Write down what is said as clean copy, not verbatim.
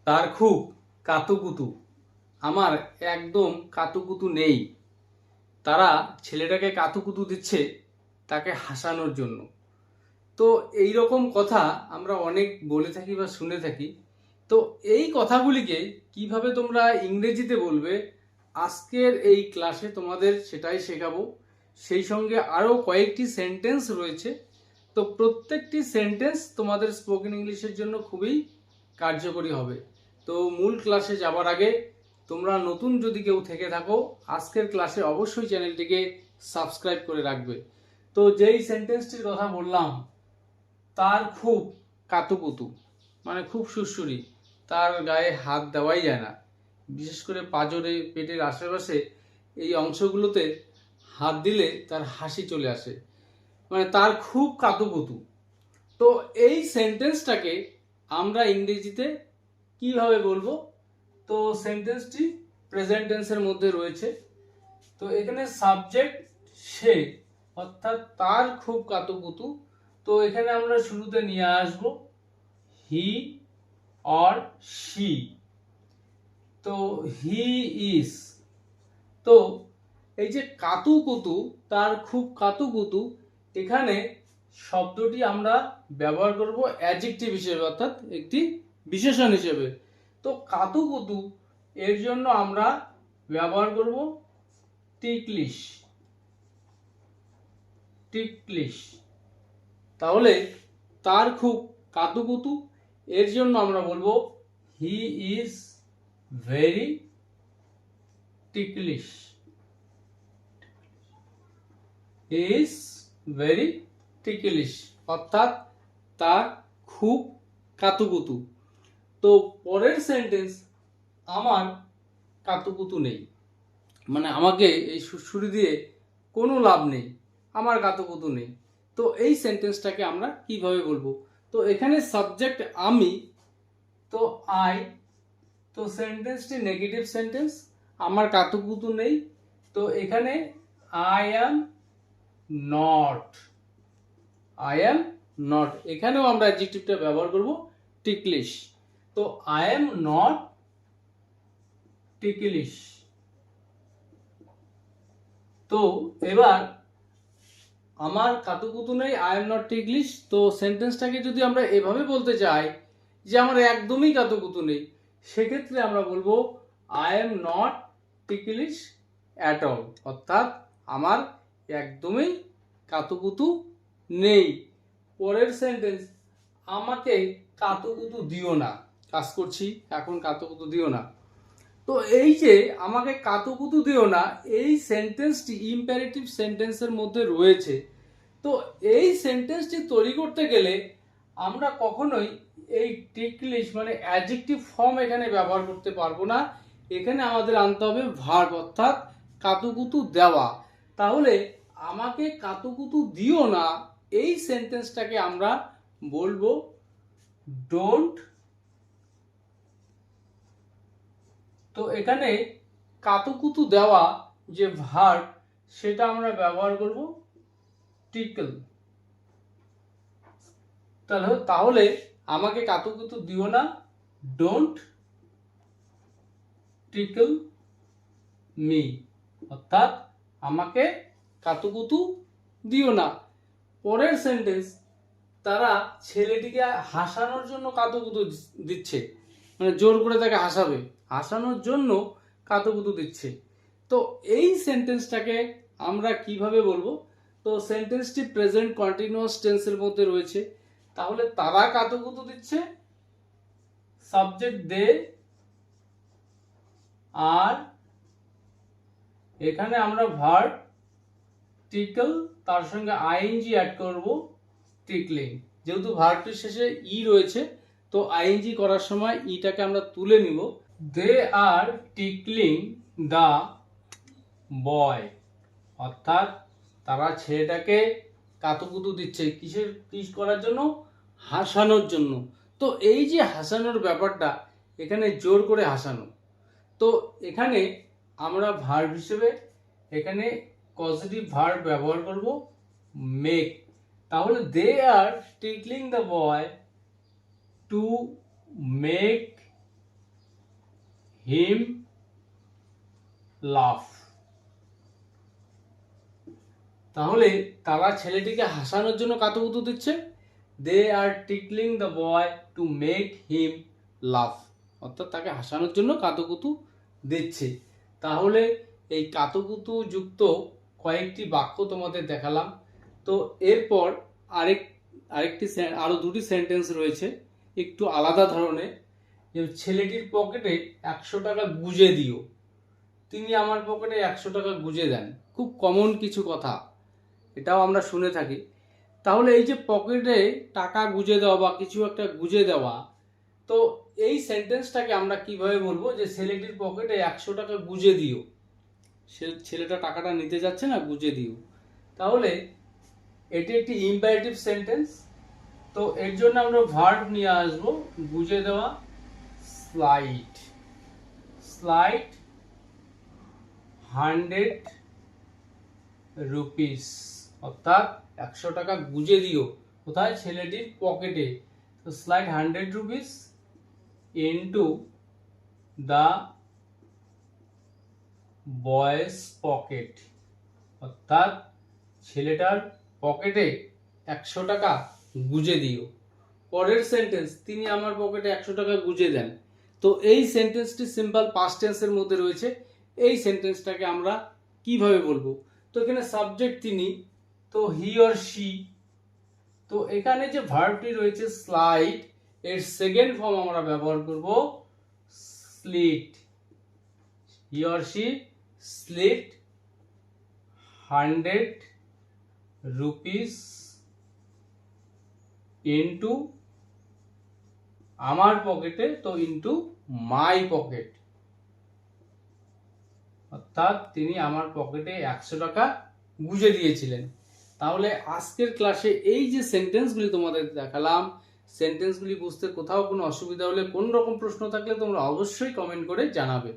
তার খুব কাতুকুতু। আমার একদম কাতুকুতু নেই। তারা ছেলেটাকে কাতুকুতু দিচ্ছে তাকে হাসানোর জন্য। তো এই রকম কথা আমরা অনেক বলে থাকি বা শুনে থাকি। তো এই কথাগুলিকে কিভাবে তোমরা ইংরেজিতে বলবে, আজকের এই ক্লাসে তোমাদের সেটাই শেখাবো। সেই সঙ্গে আরও কয়েকটি সেন্টেন্স রয়েছে। তো প্রত্যেকটি সেন্টেন্স তোমাদের স্পোকেন ইংলিশের জন্য খুবই কার্যকরী হবে। তো মূল ক্লাসে যাবার আগে তোমরা নতুন যদি কেউ থেকে থাকো, আজকের ক্লাসে অবশ্যই চ্যানেলটিকে সাবস্ক্রাইব করে রাখবে। তো যেই সেন্টেন্সটির কথা বললাম, তার খুব কাতুকুতু, মানে খুব সুরসুরি, তার গায়ে হাত দেওয়াই যায় না। বিশেষ করে পাঁজরে, পেটের আশেপাশে এই অংশগুলোতে হাত দিলে তার হাসি চলে আসে, মানে তার খুব কাতুকুতু। তো এই সেন্টেন্সটাকে আমরা ইংরেজিতে কিভাবে বলবো? তো সেন্টেন্সটি প্রেজেন্ট টেন্সের মধ্যে রয়েছে। তো এখানে সাবজেক্ট সে, অর্থাৎ তার খুব কাতুকুতু। তো এখানে আমরা শুরুতে নিয়ে আসব হি অর শি। তো হি ইজ। তো এই যে কাতুকুতু, তার খুব কাতুকুতু, এখানে শব্দটি আমরা ব্যবহার করব অ্যাডজেক্টিভ হিসেবে, অর্থাৎ একটি বিশেষণ হিসেবে। তো কাতুকুতু এর জন্য আমরা ব্যবহার করব টিকলিশ। টিকলিশ। তাহলে তার খুব কাতুকুতু এর জন্য আমরা বলবো he is very ticklish. Is very ticklish, অর্থাৎ তার খুব কাতুকুতু। তো পরের সেন্টেন্স, আমার কাতুকুতু নেই, মানে আমাকে এই সুরসুরি দিয়ে কোনো লাভ নেই, আমার কাতুকুতু নেই। তো এই সেন্টেন্সটাকে আমরা কিভাবে বলবো? তো এখানে সাবজেক্ট আমি, তো আই। তো সেন্টেন্সটি নেগেটিভ সেন্টেন্স, আমার কাতুকুতু নেই। তো এখানে I am not. I am not, এখানেও আমরা অ্যাডজেক্টিভটা ব্যবহার করব টিকলিশ। তো আই অ্যাম নট টিকলিশ। তো এবার আমার কাতুকুতু নেই, আই এম নট টিকলিশ। তো সেন্টেন্সটাকে যদি আমরা এভাবে বলতে চাই যে আমার একদমই কাতুকুতু নেই, সেক্ষেত্রে আমরা বলবো I am not ticklish at all, অর্থাৎ আমার একদমই কাতুকুতু নেই। পরের সেন্টেন্স, আমাকে কাতুকুতু দিও না। কাজ করছি এখন, কাতুকুতু দিও না। তো এই যে আমাকে কাতুকুতু দিও না, এই সেন্টেন্সটি ইম্পারেটিভ সেন্টেন্সের মধ্যে রয়েছে। তো এই সেন্টেন্সটি তৈরি করতে গেলে আমরা কখনোই এই টিকলিশ মানে অ্যাডজেক্টিভ ফর্ম এখানে ব্যবহার করতে পারবো না। এখানে আমাদের আনতে হবে ভার্ব, অর্থাৎ কাতুকুতু দেওয়া। তাহলে আমাকে কাতুকুতু দিও না, এই সেন্টেন্সটাকে আমরা বলবো ডোন্ট। তো এখানে কাতুকুতু দেওয়া যে ভার্ব, সেটা আমরা ব্যবহার করব টিকল। তাহলে আমাকে কাতুকুতু দিও না, ডোন্ট টিকল মি, অর্থাৎ আমাকে কাতুকুতু দিও না। পরের সেন্টেন্স, তারা ছেলেটিকে হাসানোর জন্য কাতুকুতু দিচ্ছে, মানে জোর করে তাকে হাসাবে, হাসানোর জন্য কাতুকুতু দিচ্ছে। তো এই সেন্টেন্সটাকে আমরা কিভাবে বলবো? তো সেন্টেন্সটি প্রেজেন্ট কন্টিনিউয়াস টেন্সের মধ্যে রয়েছে। তাহলে তারা কাতুকুতু দিচ্ছে, সাবজেক্ট দে, আর এখানে আমরা ভার্ব টিকল, তার সঙ্গে আইএনজি অ্যাড করব টিকলিং। যেহেতু ভার্বটির শেষে ই রয়েছে, তো আইএনজি করার সময় ইটাকে আমরা তুলে নিব। দে আর টিকলিং দা বয়, অর্থাৎ তারা ছেলেটাকে কাতুকুতু দিচ্ছে কিসের, কি করার জন্য? হাসানোর জন্য। তো এই যে হাসানোর ব্যাপারটা, এখানে জোর করে হাসানো। তো এখানে আমরা ভার্ব হিসেবে এখানে পজিটিভ ভার্ব ব্যবহার করব মেক। তাহলে they are tickling the boy to make him laugh. তাহলে তারা ছেলেটিকে হাসানোর জন্য কাতুকুতু দিচ্ছে। They are tickling the boy to make him laugh, অর্থাৎ তাকে হাসানোর জন্য কাতুকুতু দিচ্ছে। তাহলে এই কাতুকুতু যুক্ত কয়েকটি বাক্য তোমাদের দেখালাম। তো এরপর আরো দুটি সেন্টেন্স রয়েছে একটু আলাদা ধরনের। যে ছেলেটির পকেটে 100 টাকা গুজে দিও, তিনি আমার পকেটে 100 টাকা গুজে দেন। খুব কমন কিছু কথা, এটাও আমরা শুনে থাকি। তাহলে এই যে পকেটে টাকা গুজে দেওয়া বা কিছু একটা গুজে দেওয়া, তো এই সেন্টেন্সটাকে আমরা কিভাবে বলবো? যে ছেলেটির পকেটে 100 টাকা গুজে দিও, ছেলেটা টাকাটা নিতে যাচ্ছে না, গুজে দিও। তাহলে এটি একটি ইম্পারেটিভ সেন্টেন্স। তো এর জন্য আমরা ভার্ব নিয়ে আসবো, গুজে দেওয়া, স্লাইড। স্লাইড 100 রুপিস, অর্থাৎ 100 টাকা গুজে দিও। কোথায়? ছেলেটির পকেটে। তো slide 100 rupees into the boys pocket, অর্থাৎ ছেলেটার পকেটে 100 টাকা গুজে দিও। পরের সেন্টেন্স, তিনি আমার পকেটে 100 টাকা গুজে দেন। তো এই সেন্টেন্সটি সিম্পল পাস্ট টেন্সের মধ্যে রয়েছে। এই সেন্টেন্সটাকে আমরা কিভাবে বলবো? তো এখানে সাবজেক্ট তিনি, তো হি অর শি। তো এখানে যে ভার্বটি রয়েছে স্লাইড, এর সেকেন্ড ফর্ম আমরা ব্যবহার করব slit. He or she slit 100 rupees into আমার পকেটে, তো ইনটু মাই পকেট, অর্থাৎ তিনি আমার পকেটে 100 টাকা গুজে দিয়েছিলেন। তাহলে আজকের ক্লাসে এই যে সেন্টেন্সগুলি তোমাদের দেখালাম, সেন্টেন্সগুলি বুঝতে কোথাও কোনো অসুবিধা হলে, কোন রকম প্রশ্ন থাকলে তোমরা অবশ্যই কমেন্ট করে জানাবে।